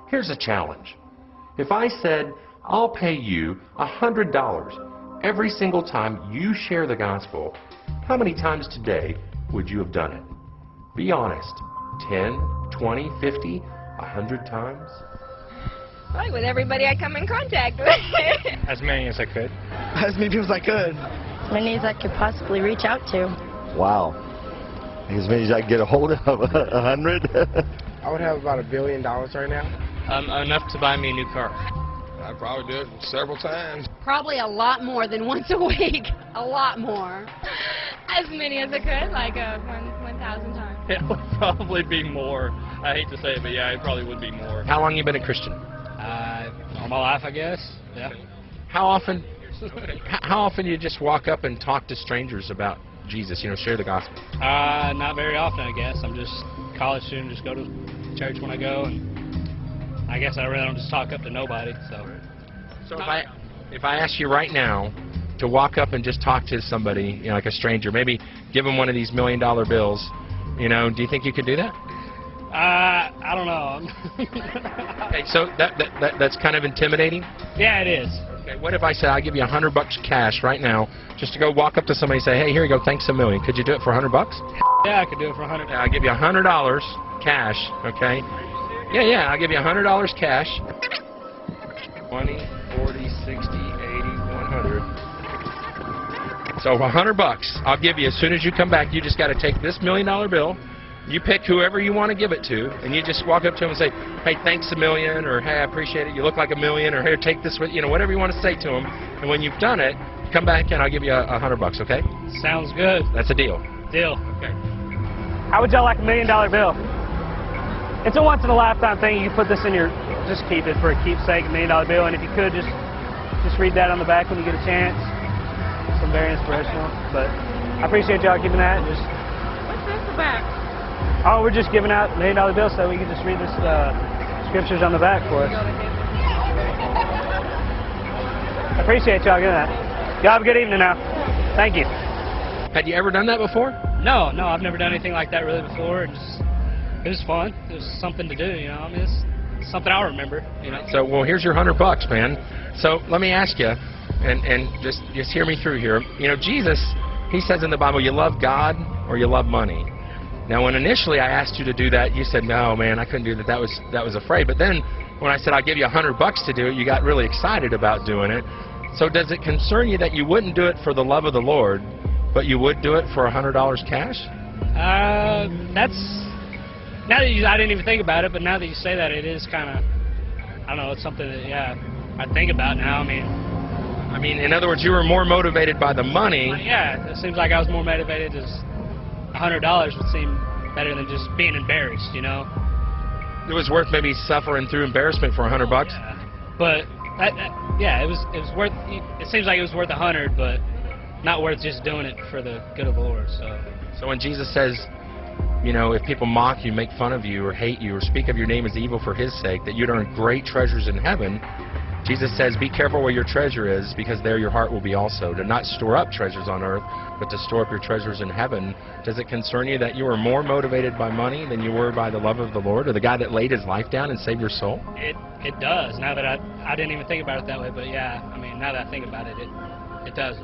Here's a challenge. If I said, I'll pay you $100 every single time you share the gospel, how many times today would you have done it? Be honest. 10, 20, 50, 100 times? Probably with everybody I come in contact with. As many as I could. As many people as I could. As many as I could possibly reach out to. Wow. As many as I can get a hold of, 100. I would have about $1 billion right now. Enough to buy me a new car. I'd probably do it several times. Probably a lot more than once a week. A lot more. As many as I could, like 1,000 times. It would probably be more. I hate to say it, but yeah, it probably would be more. How long have you been a Christian? All my life, I guess. Yeah. How often do you just walk up and talk to strangers about Jesus, share the gospel? Not very often, I guess. I'm just a college student, just go to church when I go, and I guess I really don't just talk up to nobody. So if I ask you right now to walk up and just talk to somebody, like a stranger, maybe give them one of these $1 million bills, do you think you could do that? I don't know. Okay, so that's kind of intimidating? Yeah, it is. Okay, what if I said I'll give you $100 cash right now just to go walk up to somebody and say, hey, here you go, thanks a million. Could you do it for $100? Yeah, I could do it for $100. I'll give you $100 cash, okay? Yeah, I'll give you $100 cash. 20, 40, 60, 80, 100. So $100 I'll give you as soon as you come back. You just got to take this $1 million bill. You pick whoever you want to give it to, and you just walk up to them and say, hey, thanks a million, or hey, I appreciate it, you look like $1 million, or here, take this, whatever you want to say to them. And when you've done it, come back and I'll give you $100, okay? Sounds good. That's a deal. Deal. Okay. How would y'all like $1 million bill? It's a once-in-a-lifetime thing. You can put this in your, just keep it for a keepsake, $1 million bill, and if you could, just read that on the back when you get a chance. Some very inspirational, but I appreciate y'all giving that. What's this about? Oh, we're just giving out $1 million bills so we can just read this scriptures on the back for us. I appreciate y'all giving that. Y'all have a good evening now. Thank you. Had you ever done that before? No, I've never done anything like that really before. It was fun. It was something to do, I mean, it's something I'll remember, So, well, here's your $100, man. So let me ask you, and just hear me through here. Jesus, he says in the Bible, you love God or you love money. Now, when initially I asked you to do that, you said, no, man, I couldn't do that. That was afraid. But then when I said I'll give you $100 to do it, you got really excited about doing it. So does it concern you that you wouldn't do it for the love of the Lord, but you would do it for $100 cash? Now that I didn't even think about it, but now that you say that, it is kind of, I don't know, it's something that, yeah, I think about now. I mean, in other words, you were more motivated by the money. Yeah, it seems like I was more motivated. $100 would seem better than just being embarrassed, It was worth maybe suffering through embarrassment for $100. Yeah. But it was worth. It seems like it was worth 100, but not worth just doing it for the good of the Lord. So when Jesus says, if people mock you, make fun of you, or hate you, or speak of your name as evil for His sake, that you'd earn great treasures in heaven, Jesus says, be careful where your treasure is, because there your heart will be also. To not store up treasures on earth, but to store up your treasures in heaven. Does it concern you that you were more motivated by money than you were by the love of the Lord, or the guy that laid his life down and saved your soul? It does. Now that I didn't even think about it that way, but yeah, I mean, now that I think about it, it does.